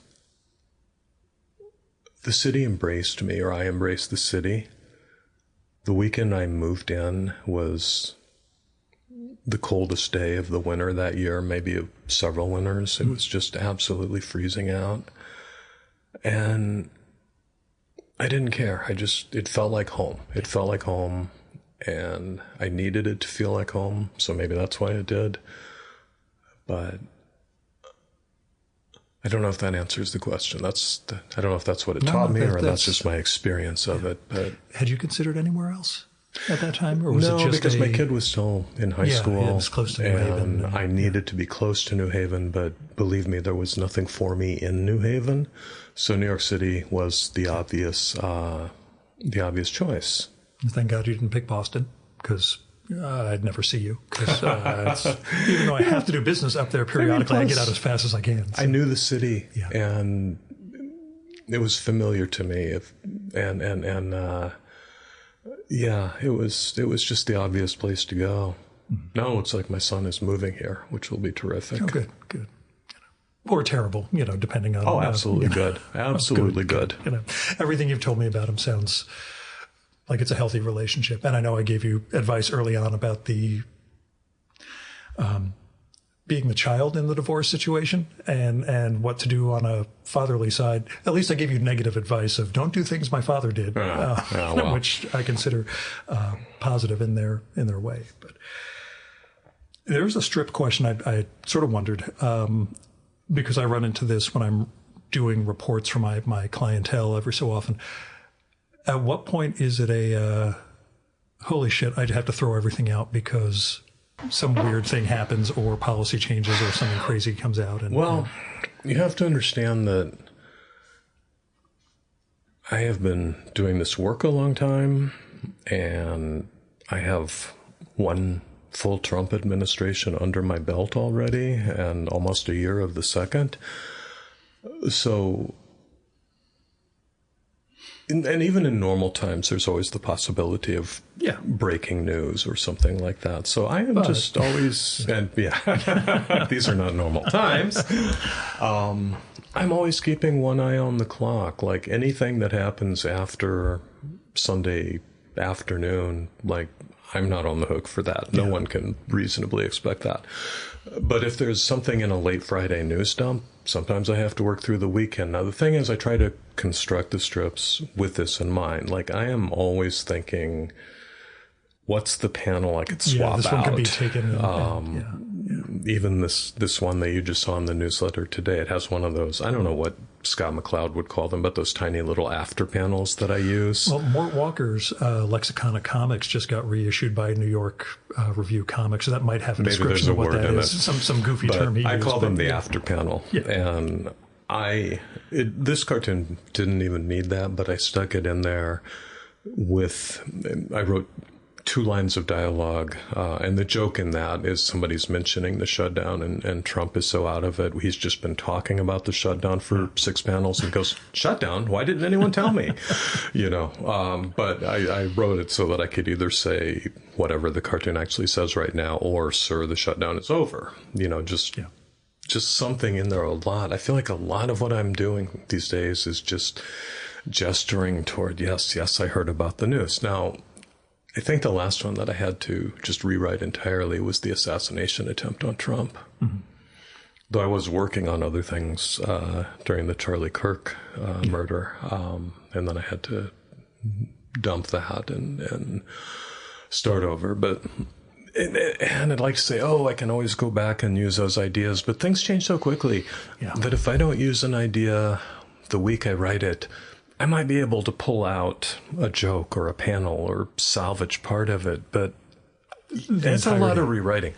Speaker 2: the city embraced me, or I embraced the city. The weekend I moved in was the coldest day of the winter that year, maybe of several winters. It was just absolutely freezing out. And I didn't care. It felt like home. It felt like home, and I needed it to feel like home, so maybe that's why it did. But I don't know if that answers the question. I don't know if that's what it taught me, or that's just my experience of it. But
Speaker 1: had you considered anywhere else at that time, or was it just
Speaker 2: because my kid was still in high school,
Speaker 1: it was close to New Haven,
Speaker 2: and I needed to be close to New Haven. But believe me, there was nothing for me in New Haven, so New York City was the obvious choice.
Speaker 1: Thank God you didn't pick Boston, because I'd never see you. Because even though I have to do business up there periodically, I get out as fast as I can. So.
Speaker 2: I knew the city, and it was familiar to me. Yeah, it was just the obvious place to go. Now it looks like my son is moving here, which will be terrific.
Speaker 1: Oh, good. Or terrible, depending on...
Speaker 2: Oh, absolutely good. Absolutely good.
Speaker 1: Everything you've told me about him sounds like it's a healthy relationship. And I know I gave you advice early on about the being the child in the divorce situation and what to do on a fatherly side. At least I gave you negative advice of don't do things my father did, which I consider positive in their way. But there's a strip question I sort of wondered, because I run into this when I'm doing reports for my clientele every so often. At what point is it holy shit, I'd have to throw everything out because some weird thing happens or policy changes or something crazy comes out?
Speaker 2: You have to understand that I have been doing this work a long time, and I have one full Trump administration under my belt already and almost a year of the second. So, and even in normal times, there's always the possibility of breaking news or something like that. So I am just always, these are not normal times. I'm always keeping one eye on the clock. Like anything that happens after Sunday afternoon, like I'm not on the hook for that. No one can reasonably expect that. But if there's something in a late Friday news dump, sometimes I have to work through the weekend. Now, the thing is, I try to construct the strips with this in mind. Like, I am always thinking, what's the panel I could swap out?
Speaker 1: This one could be taken.
Speaker 2: Even this one that you just saw in the newsletter today, it has one of those, I don't know what Scott McCloud would call them, but those tiny little after panels that I use.
Speaker 1: Well, Mort Walker's Lexicon of Comics just got reissued by New York Review Comics, so that might have a description of what that is. Some goofy term he used.
Speaker 2: I call them the after panel. Yeah. And this cartoon didn't even need that, but I stuck it in there I wrote 2 lines of dialogue, and the joke in that is somebody's mentioning the shutdown, and Trump is so out of it. He's just been talking about the shutdown for 6 panels and goes, shutdown? Why didn't anyone tell me? But I wrote it so that I could either say whatever the cartoon actually says right now, or, sir, the shutdown is over. Just something in there a lot. I feel like a lot of what I'm doing these days is just gesturing toward, yes, I heard about the news. Now, I think the last one that I had to just rewrite entirely was the assassination attempt on Trump. Mm-hmm. Though I was working on other things during the Charlie Kirk murder, and then I had to dump that and start over. But and I'd like to say, I can always go back and use those ideas, but things change so quickly that if I don't use an idea the week I write it, I might be able to pull out a joke or a panel or salvage part of it, but it's a lot of rewriting.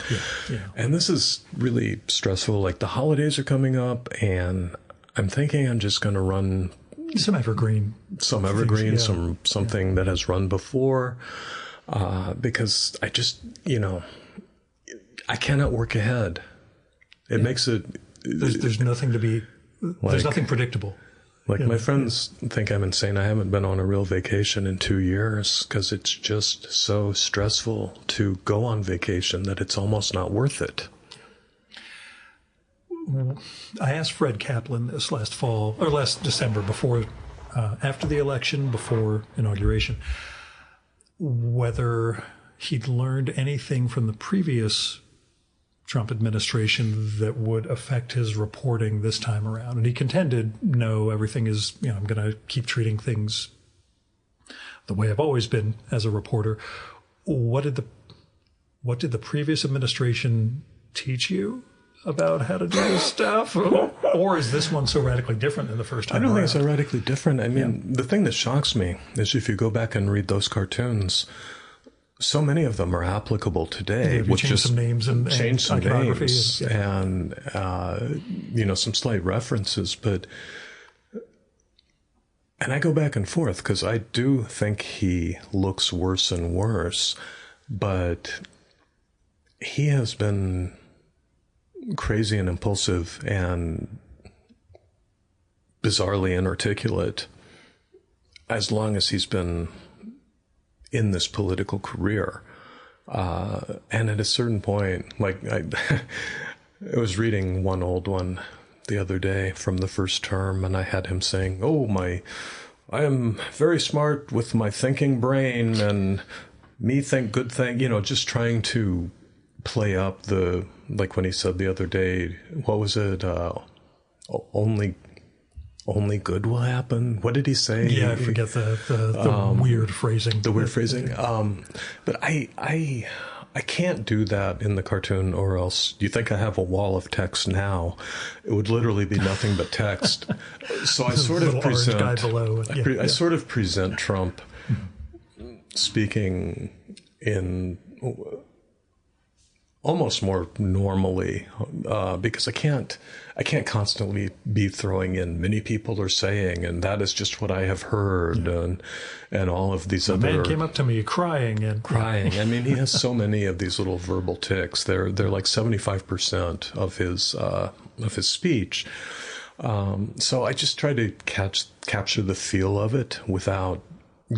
Speaker 2: Yeah. And this is really stressful. Like the holidays are coming up, and I'm thinking I'm just going to run
Speaker 1: some evergreen,
Speaker 2: something that has run before, because I just, I cannot work ahead. It makes it.
Speaker 1: There's nothing to be. There's nothing predictable.
Speaker 2: Like my friends think I'm insane. I haven't been on a real vacation in 2 years because it's just so stressful to go on vacation that it's almost not worth it.
Speaker 1: I asked Fred Kaplan this last December, after the election, before inauguration, whether he'd learned anything from the previous Trump administration that would affect his reporting this time around. And he contended, no, everything is, I'm going to keep treating things the way I've always been as a reporter. What did the previous administration teach you about how to do this stuff? Or is this one so radically different than the first time
Speaker 2: I don't
Speaker 1: around?
Speaker 2: think it's so radically different. I mean, the thing that shocks me is if you go back and read those cartoons, so many of them are applicable today.
Speaker 1: With just some names and
Speaker 2: some names
Speaker 1: and
Speaker 2: some slight references, and I go back and forth because I do think he looks worse and worse, but he has been crazy and impulsive and bizarrely inarticulate as long as he's been in this political career. And at a certain point, like I was reading one old one the other day from the first term, and I had him saying, I am very smart with my thinking brain, and me think good thing, just trying to play up like when he said the other day, what was it? Only good will happen. What did he say?
Speaker 1: Yeah, I forget the weird phrasing.
Speaker 2: The weird phrasing. But I can't do that in the cartoon, or else you think I have a wall of text now. It would literally be nothing but text. So I sort of present guy below. I sort of present Trump speaking in almost more normally, because I can't constantly be throwing in many people are saying, and that is just what I have heard, and all of these other.
Speaker 1: Man came up to me crying.
Speaker 2: I mean, he has so many of these little verbal tics. They're like 75% of his speech. So I just try to capture the feel of it without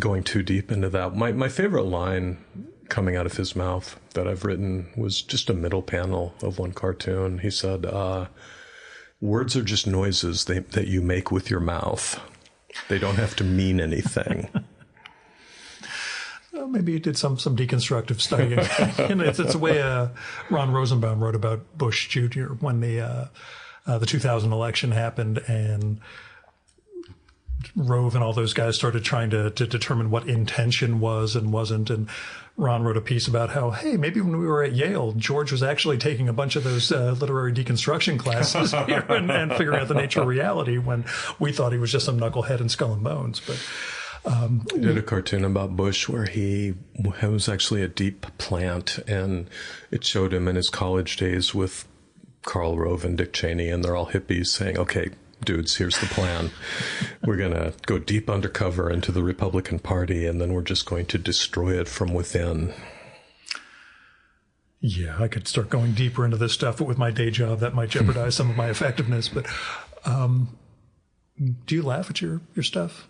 Speaker 2: going too deep into that. My favorite line coming out of his mouth that I've written was just a middle panel of one cartoon. He said, words are just noises that you make with your mouth. They don't have to mean anything.
Speaker 1: Well, maybe you did some deconstructive studying. It's a way Ron Rosenbaum wrote about Bush Jr. when the 2000 election happened, and Rove and all those guys started trying to determine what intention was and wasn't. And Ron wrote a piece about how, hey, maybe when we were at Yale, George was actually taking a bunch of those literary deconstruction classes here and figuring out the nature of reality, when we thought he was just some knucklehead in Skull and Bones. But
Speaker 2: I did a cartoon about Bush where he was actually a deep plant, and it showed him in his college days with Karl Rove and Dick Cheney, and they're all hippies saying, okay, dudes, here's the plan. We're going to go deep undercover into the Republican Party, and then we're just going to destroy it from within.
Speaker 1: Yeah, I could start going deeper into this stuff, but with my day job, that might jeopardize some of my effectiveness. But do you laugh at your stuff?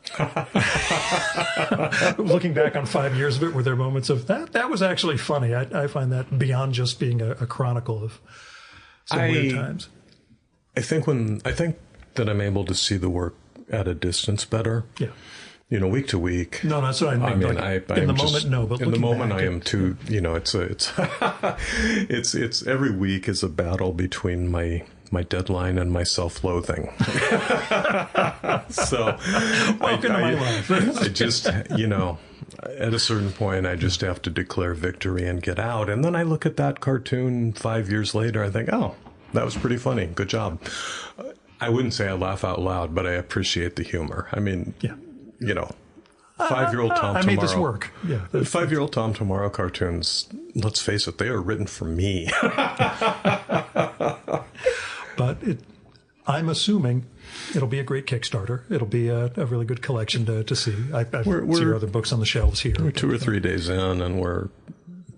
Speaker 1: Looking back on 5 years of it, were there moments of that was actually funny? I find that beyond just being a chronicle of some weird times.
Speaker 2: I think that I'm able to see the work at a distance better.
Speaker 1: Yeah.
Speaker 2: Week to week.
Speaker 1: No, that's what I mean. In the moment, no, but
Speaker 2: in the moment, I am too. It's every week is a battle between my deadline and my self-loathing. So,
Speaker 1: welcome to my life.
Speaker 2: I just, at a certain point, I just have to declare victory and get out. And then I look at that cartoon 5 years later. I think, oh, that was pretty funny. Good job. I wouldn't say I laugh out loud, but I appreciate the humor. I mean, 5-year-old Tom Tomorrow.
Speaker 1: I made this work. Yeah,
Speaker 2: 5-year-old Tom Tomorrow cartoons, let's face it, they are written for me.
Speaker 1: But I'm assuming it'll be a great Kickstarter. It'll be a really good collection to see. I see your other books on the shelves here.
Speaker 2: We're 2 or 3 days in, and we're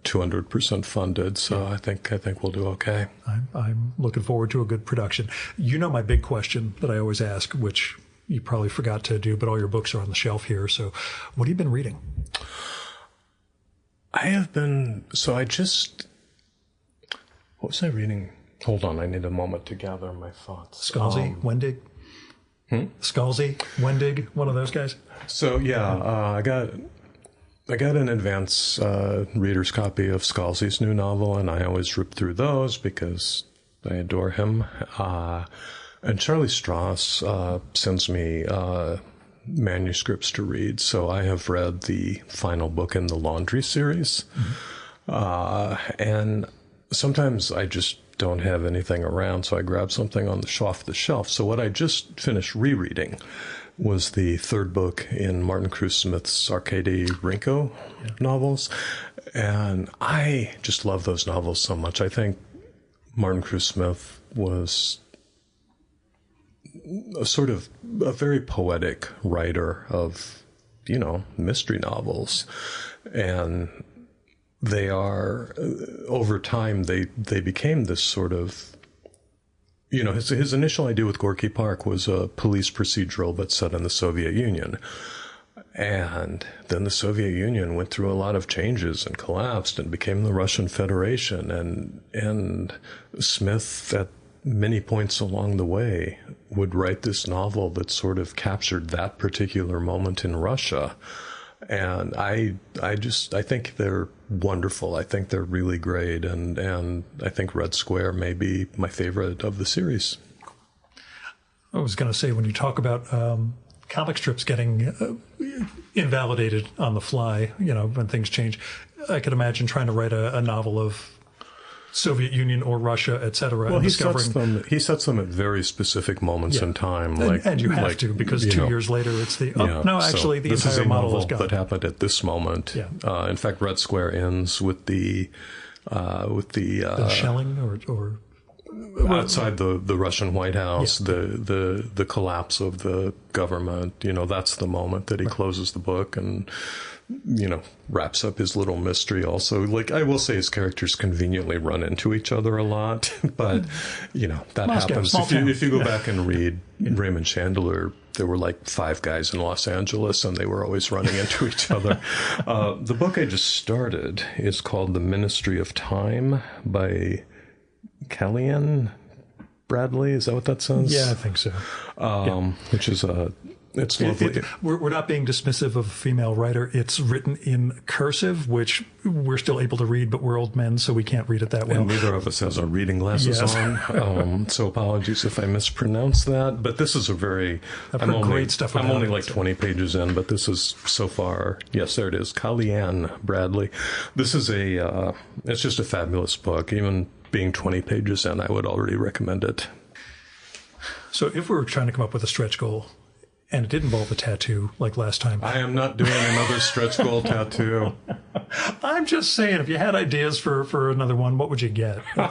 Speaker 2: 200% funded, so I think we'll do okay.
Speaker 1: I'm looking forward to a good production. My big question that I always ask, which you probably forgot to do, but all your books are on the shelf here. So what have you been reading?
Speaker 2: What was I reading? Hold on, I need a moment to gather my thoughts.
Speaker 1: Scalzi, Wendig? Scalzi, Wendig, one of those guys?
Speaker 2: So, I got an advance reader's copy of Scalzi's new novel, and I always rip through those because I adore him. And Charlie Strauss sends me manuscripts to read, so I have read the final book in the Laundry series. And sometimes I just don't have anything around, so I grab something off the shelf. So what I just finished rereading was the third book in Martin Cruz Smith's Arkady Rinko novels. And I just love those novels so much. I think Martin Cruz Smith was a very poetic writer of, mystery novels. And they are, over time, they became this sort of, his initial idea with Gorky Park was a police procedural but set in the Soviet Union. And then the Soviet Union went through a lot of changes and collapsed and became the Russian Federation. And Smith, at many points along the way, would write this novel that sort of captured that particular moment in Russia. And I think they're wonderful. I think they're really great. And I think Red Square may be my favorite of the series.
Speaker 1: I was going to say, when you talk about comic strips getting invalidated on the fly, when things change, I could imagine trying to write a novel of Soviet Union or Russia, etc.
Speaker 2: Well, he sets them at very specific moments in time,
Speaker 1: and you have to, because 2 years later it's the actually the entire model is gone.
Speaker 2: That happened at this moment.
Speaker 1: Yeah.
Speaker 2: In fact, Red Square ends with the
Speaker 1: shelling or
Speaker 2: outside the Russian White House, the collapse of the government. That's the moment that he closes the book and wraps up his little mystery. Also, I will say, his characters conveniently run into each other a lot, but that
Speaker 1: Moscow,
Speaker 2: happens. If you go back and read Raymond Chandler, there were like 5 guys in Los Angeles, and they were always running into each other. The book I just started is called The Ministry of Time by Kellyanne Bradley. Is that what that says?
Speaker 1: Yeah, I think so.
Speaker 2: Which is it's lovely.
Speaker 1: We're not being dismissive of a female writer. It's written in cursive, which we're still able to read, but we're old men, so we can't read it that well.
Speaker 2: And neither of us has our reading glasses on. So apologies if I mispronounce that. But this is
Speaker 1: great stuff.
Speaker 2: I'm only like 20 pages in, but this is so far. Yes, there it is. Kellyanne Bradley. This is it's just a fabulous book. Even being 20 pages in, I would already recommend it.
Speaker 1: So if we were trying to come up with a stretch goal, and it did involve a tattoo like last time.
Speaker 2: I am not doing another stretch goal tattoo.
Speaker 1: I'm just saying, if you had ideas for another one, what would you get?
Speaker 2: I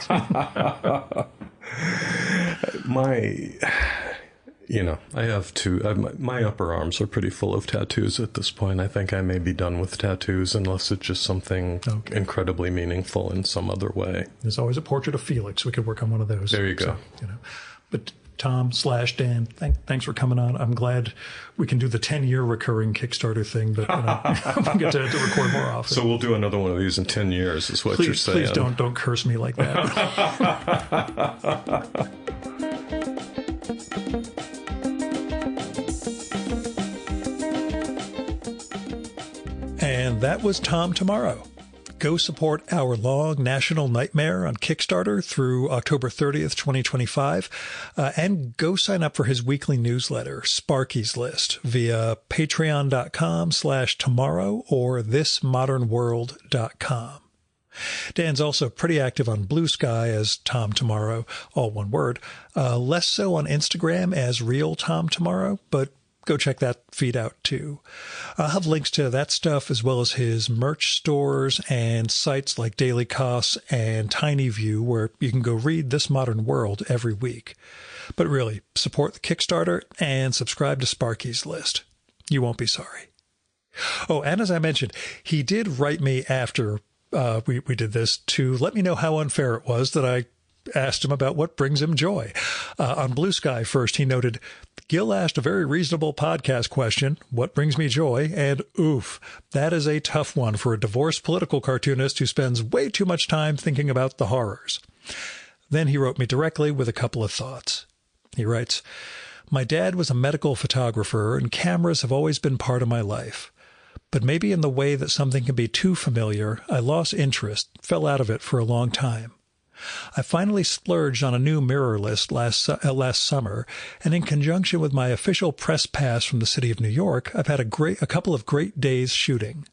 Speaker 2: have two. My upper arms are pretty full of tattoos at this point. I think I may be done with tattoos unless it's just something incredibly meaningful in some other way.
Speaker 1: There's always a portrait of Felix. We could work on one of those.
Speaker 2: There you go.
Speaker 1: So, But Tom/Dan, thanks for coming on. I'm glad we can do the 10-year recurring Kickstarter thing, but we'll get to record more often.
Speaker 2: So we'll do another one of these in 10 years, is what you're saying.
Speaker 1: Please don't curse me like that. And that was Tom Tomorrow. Go support Our Long National Nightmare on Kickstarter through October 30th, 2025, and go sign up for his weekly newsletter, Sparky's List, via patreon.com/tomorrow or thismodernworld.com. Dan's also pretty active on Blue Sky as Tom Tomorrow, all one word, less so on Instagram as Real Tom Tomorrow, but go check that feed out too. I'll have links to that stuff as well as his merch stores and sites like Daily Costs and Tiny View, where you can go read This Modern World every week. But really, support the Kickstarter and subscribe to Sparky's List. You won't be sorry. Oh, and as I mentioned, he did write me after we did this to let me know how unfair it was that I asked him about what brings him joy. On Blue Sky first, he noted, Gil asked a very reasonable podcast question, what brings me joy? And oof, that is a tough one for a divorced political cartoonist who spends way too much time thinking about the horrors. Then he wrote me directly with a couple of thoughts. He writes, my dad was a medical photographer and cameras have always been part of my life. But maybe in the way that something can be too familiar, I lost interest, fell out of it for a long time. I finally splurged on a new mirrorless last summer, and in conjunction with my official press pass from the city of New York, I've had a couple of great days shooting.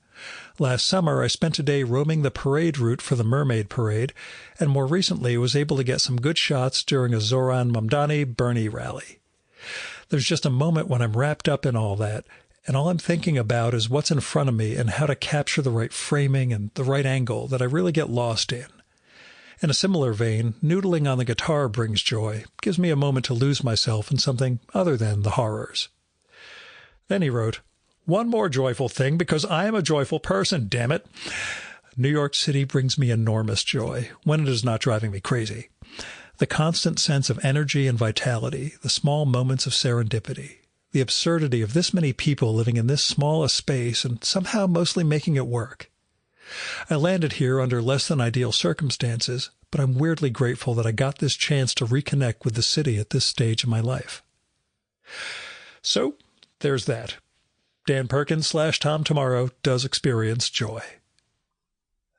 Speaker 1: Last summer, I spent a day roaming the parade route for the Mermaid Parade, and more recently was able to get some good shots during a Zoran Mamdani Bernie rally. There's just a moment when I'm wrapped up in all that, and all I'm thinking about is what's in front of me and how to capture the right framing and the right angle that I really get lost in. In a similar vein, noodling on the guitar brings joy, gives me a moment to lose myself in something other than the horrors. Then he wrote, one more joyful thing, because I am a joyful person, damn it. New York City brings me enormous joy, when it is not driving me crazy. The constant sense of energy and vitality, the small moments of serendipity, the absurdity of this many people living in this small a space and somehow mostly making it work. I landed here under less than ideal circumstances, but I'm weirdly grateful that I got this chance to reconnect with the city at this stage of my life. So, there's that. Dan Perkins / Tom Tomorrow does experience joy.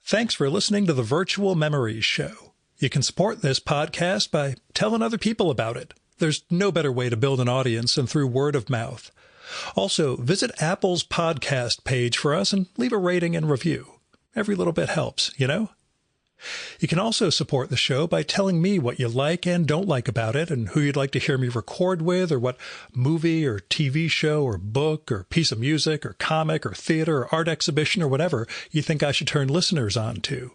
Speaker 1: Thanks for listening to the Virtual Memories Show. You can support this podcast by telling other people about it. There's no better way to build an audience than through word of mouth. Also, visit Apple's podcast page for us and leave a rating and review. Every little bit helps, you know? You can also support the show by telling me what you like and don't like about it and who you'd like to hear me record with, or what movie or TV show or book or piece of music or comic or theater or art exhibition or whatever you think I should turn listeners on to.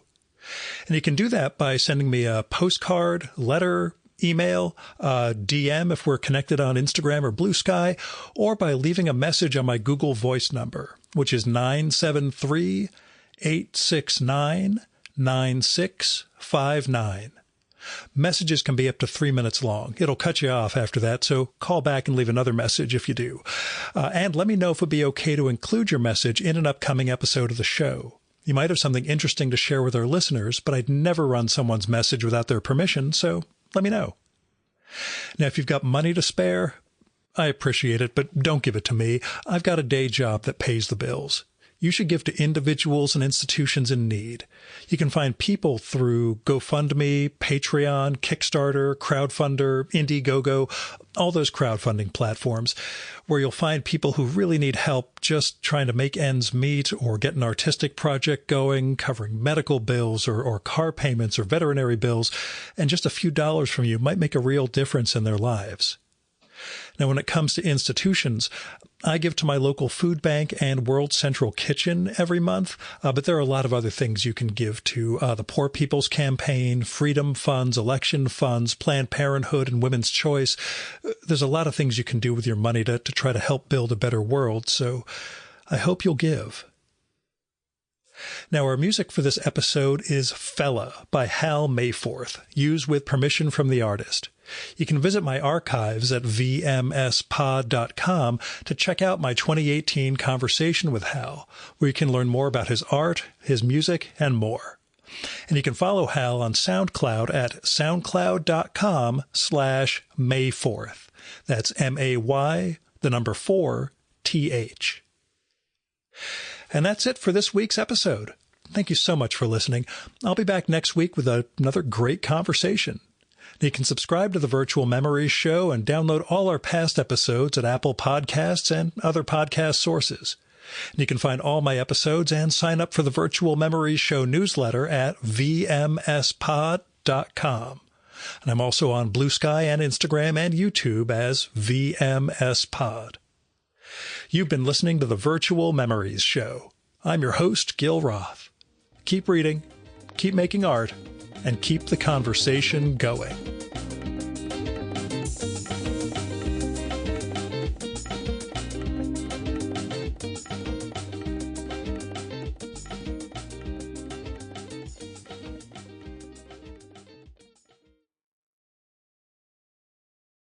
Speaker 1: And you can do that by sending me a postcard, letter, email, DM if we're connected on Instagram or Blue Sky, or by leaving a message on my Google Voice number, which is 973-869-9659. Messages can be up to 3 minutes long. It'll cut you off after that, so call back and leave another message if you do. And let me know if it would be okay to include your message in an upcoming episode of the show. You might have something interesting to share with our listeners, but I'd never run someone's message without their permission, so let me know. Now, if you've got money to spare, I appreciate it, but don't give it to me. I've got a day job that pays the bills. You should give to individuals and institutions in need. You can find people through GoFundMe, Patreon, Kickstarter, Crowdfunder, Indiegogo, all those crowdfunding platforms, where you'll find people who really need help just trying to make ends meet or get an artistic project going, covering medical bills or car payments or veterinary bills, and just a few dollars from you might make a real difference in their lives. Now, when it comes to institutions, I give to my local food bank and World Central Kitchen every month, but there are a lot of other things you can give to. The Poor People's Campaign, Freedom Funds, Election Funds, Planned Parenthood, and Women's Choice. There's a lot of things you can do with your money to try to help build a better world, so I hope you'll give. Now, our music for this episode is Fella by Hal Mayforth, used with permission from the artist. You can visit my archives at vmspod.com to check out my 2018 conversation with Hal, where you can learn more about his art, his music, and more. And you can follow Hal on SoundCloud at soundcloud.com/Mayforth. That's MAY4TH. And that's it for this week's episode. Thank you so much for listening. I'll be back next week with another great conversation. You can subscribe to the Virtual Memories Show and download all our past episodes at Apple Podcasts and other podcast sources. And you can find all my episodes and sign up for the Virtual Memories Show newsletter at vmspod.com. And I'm also on Blue Sky and Instagram and YouTube as vmspod. You've been listening to the Virtual Memories Show. I'm your host, Gil Roth. Keep reading, keep making art, and keep the conversation going.